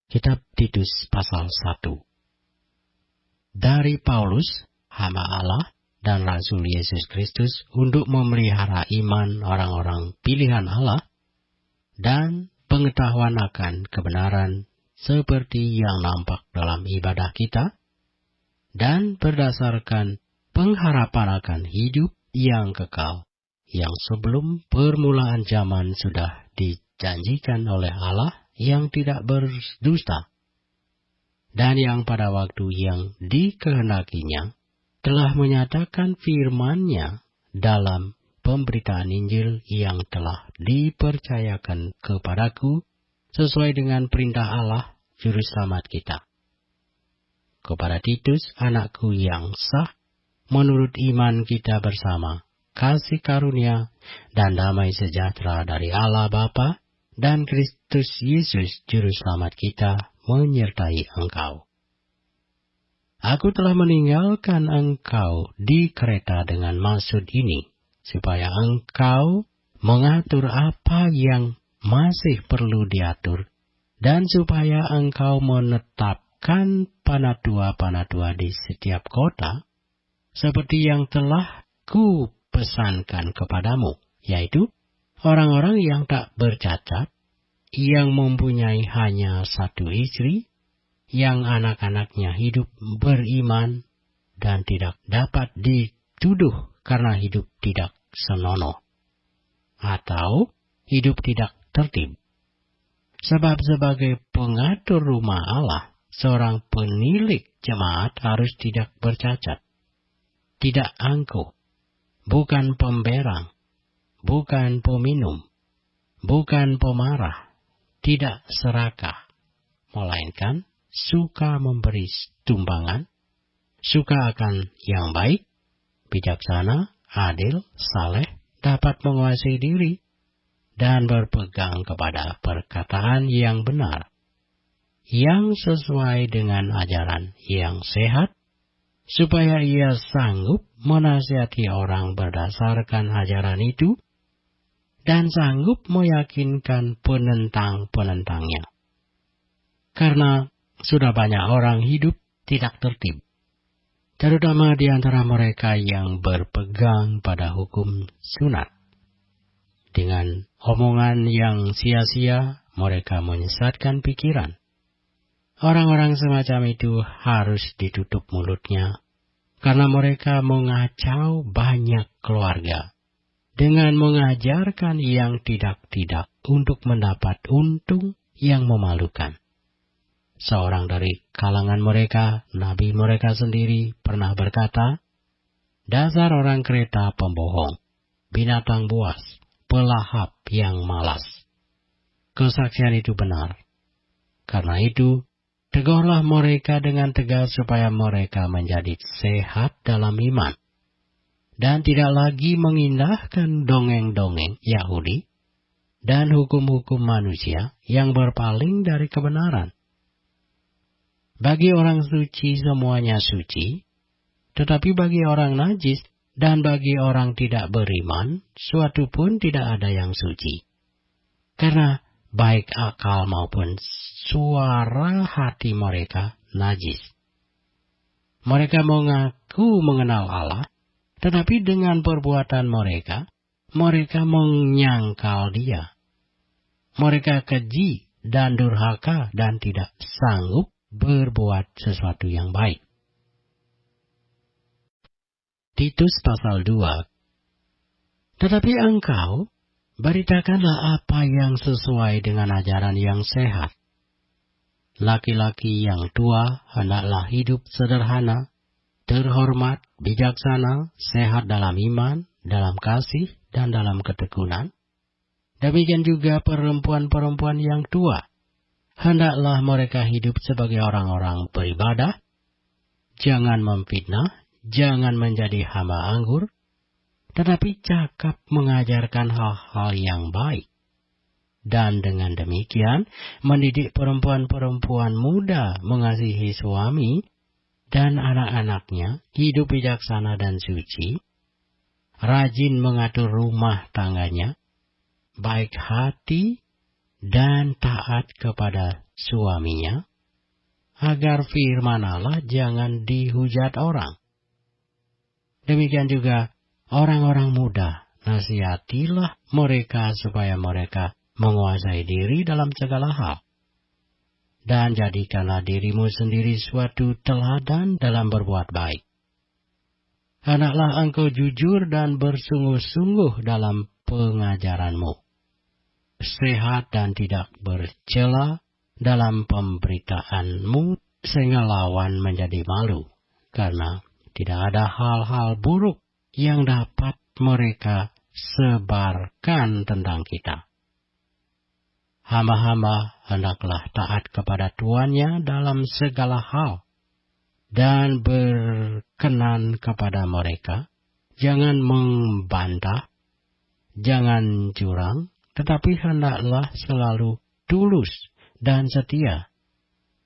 Kitab Titus pasal 1. Dari Paulus, hamba Allah dan Rasul Yesus Kristus untuk memelihara iman orang-orang pilihan Allah dan pengetahuan akan kebenaran seperti yang nampak dalam ibadah kita dan berdasarkan pengharapan akan hidup yang kekal yang sebelum permulaan zaman sudah dijanjikan oleh Allah yang tidak berdusta, dan yang pada waktu yang dikehendakinya telah menyatakan firman-Nya dalam pemberitaan Injil yang telah dipercayakan kepadaku sesuai dengan perintah Allah, Juru Selamat kita. Kepada Titus, anakku yang sah, menurut iman kita bersama, kasih karunia dan damai sejahtera dari Allah Bapa dan Kristus Yesus Juru Selamat kita menyertai engkau. Aku telah meninggalkan engkau di Kreta dengan maksud ini, supaya engkau mengatur apa yang masih perlu diatur, dan supaya engkau menetapkan panatua-panatua di setiap kota, seperti yang telah kupesankan kepadamu, yaitu orang-orang yang tak bercacat, yang mempunyai hanya satu istri, yang anak-anaknya hidup beriman dan tidak dapat dituduh karena hidup tidak senonoh, atau hidup tidak tertib. Sebab sebagai pengatur rumah Allah, seorang penilik jemaat harus tidak bercacat, tidak angkuh, bukan pemberang, bukan peminum, bukan pemarah, tidak serakah, melainkan suka memberi tumpangan, suka akan yang baik, bijaksana, adil, saleh, dapat menguasai diri, dan berpegang kepada perkataan yang benar, yang sesuai dengan ajaran yang sehat, supaya ia sanggup menasihati orang berdasarkan ajaran itu, dan sanggup meyakinkan penentang-penentangnya. Karena sudah banyak orang hidup tidak tertib, terutama di antara mereka yang berpegang pada hukum sunat. Dengan omongan yang sia-sia, mereka menyesatkan pikiran. Orang-orang semacam itu harus ditutup mulutnya, karena mereka mengacau banyak keluarga dengan mengajarkan yang tidak-tidak untuk mendapat untung yang memalukan. Seorang dari kalangan mereka, nabi mereka sendiri, pernah berkata, "Dasar orang Kreta pembohong, binatang buas, pelahap yang malas." Kesaksian itu benar. Karena itu, tegurlah mereka dengan tegas supaya mereka menjadi sehat dalam iman, dan tidak lagi mengindahkan dongeng-dongeng Yahudi dan hukum-hukum manusia yang berpaling dari kebenaran. Bagi orang suci semuanya suci, tetapi bagi orang najis dan bagi orang tidak beriman, suatu pun tidak ada yang suci. Karena baik akal maupun suara hati mereka najis. Mereka mengaku mengenal Allah, tetapi dengan perbuatan mereka, mereka menyangkal Dia. Mereka keji dan durhaka dan tidak sanggup berbuat sesuatu yang baik. Titus pasal 2. Tetapi engkau, beritakanlah apa yang sesuai dengan ajaran yang sehat. Laki-laki yang tua hendaklah hidup sederhana, terhormat, bijaksana, sehat dalam iman, dalam kasih, dan dalam ketekunan. Demikian juga perempuan-perempuan yang tua. Hendaklah mereka hidup sebagai orang-orang beribadah, jangan memfitnah, jangan menjadi hamba anggur, tetapi cakap mengajarkan hal-hal yang baik. Dan dengan demikian, mendidik perempuan-perempuan muda mengasihi suami dan anak-anaknya, hidup bijaksana dan suci, rajin mengatur rumah tangganya, baik hati, dan taat kepada suaminya, agar firman Allah jangan dihujat orang. Demikian juga orang-orang muda, nasihatilah mereka supaya mereka menguasai diri dalam segala hal. Dan jadikanlah dirimu sendiri suatu teladan dalam berbuat baik. Hendaklah engkau jujur dan bersungguh-sungguh dalam pengajaranmu, sehat dan tidak bercela dalam pemberitaanmu, sehingga lawan menjadi malu, karena tidak ada hal-hal buruk yang dapat mereka sebarkan tentang kita. Hamba-hamba hendaklah taat kepada tuannya dalam segala hal, dan berkenan kepada mereka. Jangan membantah, jangan curang, tetapi hendaklah selalu tulus dan setia,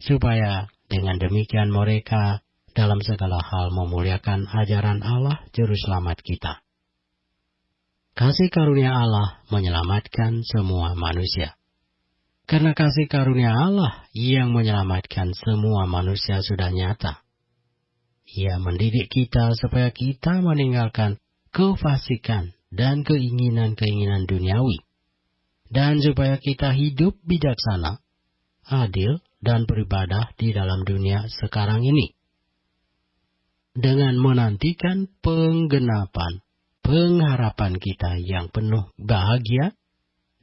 supaya dengan demikian mereka dalam segala hal memuliakan ajaran Allah Juru Selamat kita. Kasih karunia Allah menyelamatkan semua manusia. Karena kasih karunia Allah yang menyelamatkan semua manusia sudah nyata. Ia mendidik kita supaya kita meninggalkan kefasikan dan keinginan-keinginan duniawi, dan supaya kita hidup bijaksana, adil, dan beribadah di dalam dunia sekarang ini, dengan menantikan penggenapan pengharapan kita yang penuh bahagia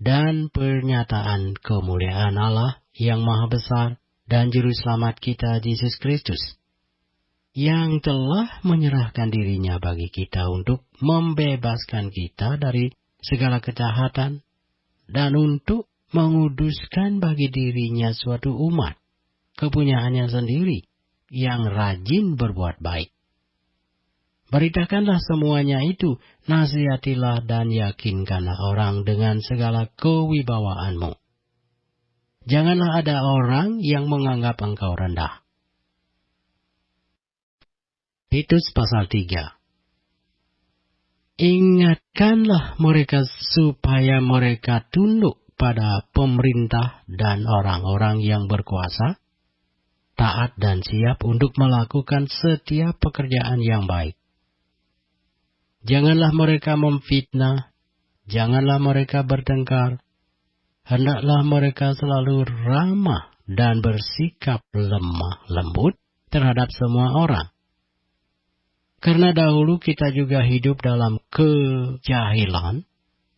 dan pernyataan kemuliaan Allah yang Maha Besar dan Juru Selamat kita Yesus Kristus, yang telah menyerahkan dirinya bagi kita untuk membebaskan kita dari segala kejahatan, dan untuk menguduskan bagi dirinya suatu umat, kepunyaannya sendiri, yang rajin berbuat baik. Beritakanlah semuanya itu, nasihatilah dan yakinkanlah orang dengan segala kewibawaanmu. Janganlah ada orang yang menganggap engkau rendah. Titus pasal 3. Ingatkanlah mereka supaya mereka tunduk pada pemerintah dan orang-orang yang berkuasa, taat dan siap untuk melakukan setiap pekerjaan yang baik. Janganlah mereka memfitnah, janganlah mereka bertengkar, hendaklah mereka selalu ramah dan bersikap lemah lembut terhadap semua orang. Karena dahulu kita juga hidup dalam kejahilan,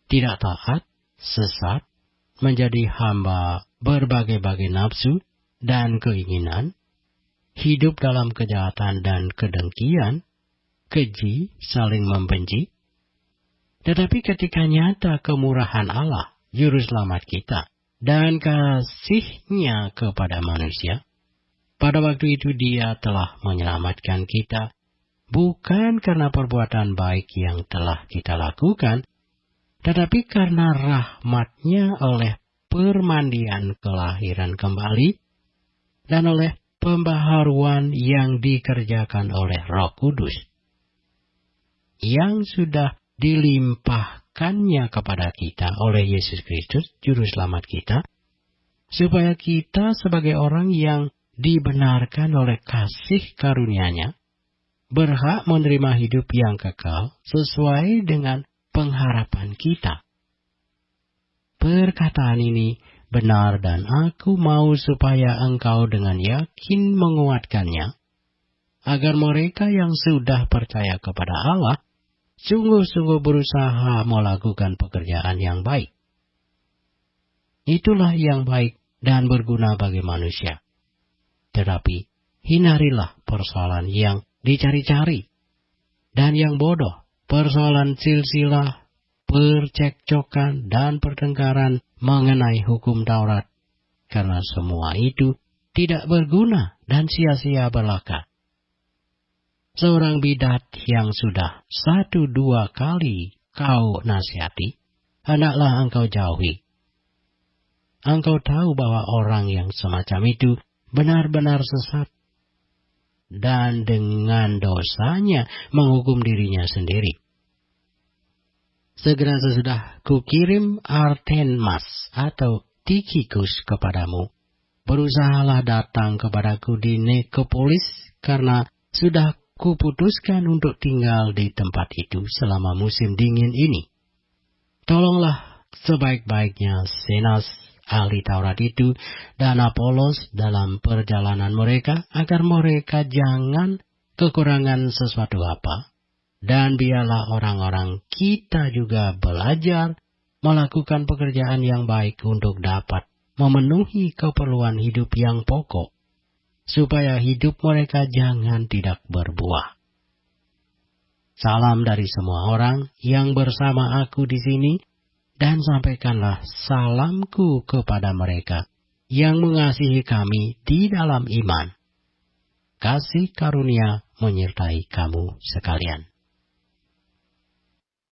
tidak taat, sesat, menjadi hamba berbagai-bagai nafsu dan keinginan, hidup dalam kejahatan dan kedengkian, keji, saling membenci. Tetapi ketika nyata kemurahan Allah, Juru Selamat kita, dan kasih-Nya kepada manusia, pada waktu itu Dia telah menyelamatkan kita, bukan karena perbuatan baik yang telah kita lakukan, tetapi karena rahmat-Nya oleh permandian kelahiran kembali, dan oleh pembaharuan yang dikerjakan oleh Roh Kudus, yang sudah dilimpahkannya kepada kita oleh Yesus Kristus, Juru Selamat kita, supaya kita sebagai orang yang dibenarkan oleh kasih karunia-Nya, berhak menerima hidup yang kekal sesuai dengan pengharapan kita. Perkataan ini benar dan aku mau supaya engkau dengan yakin menguatkannya, agar mereka yang sudah percaya kepada Allah sungguh-sungguh berusaha melakukan pekerjaan yang baik. Itulah yang baik dan berguna bagi manusia. Tetapi hindarilah persoalan yang dicari-cari dan yang bodoh, persoalan silsilah, percekcokan, dan pertengkaran mengenai hukum Taurat, karena semua itu tidak berguna dan sia-sia belaka. Seorang bidat yang sudah 1-2 kali kau nasihati, hendaklah engkau jauhi. Engkau tahu bahwa orang yang semacam itu benar-benar sesat, dan dengan dosanya menghukum dirinya sendiri. Segera sesudah kukirim Artemas atau Tikhikus kepadamu. Berusahalah datang kepadaku di Nikopolis, karena sudah kuputuskan untuk tinggal di tempat itu selama musim dingin ini. Tolonglah sebaik-baiknya Zenas, ahli Taurat itu, dan Apolos dalam perjalanan mereka, agar mereka jangan kekurangan sesuatu apa. Dan biarlah orang-orang kita juga belajar melakukan pekerjaan yang baik untuk dapat memenuhi keperluan hidup yang pokok, supaya hidup mereka jangan tidak berbuah. Salam dari semua orang yang bersama aku di sini, dan sampaikanlah salamku kepada mereka yang mengasihi kami di dalam iman. Kasih karunia menyertai kamu sekalian.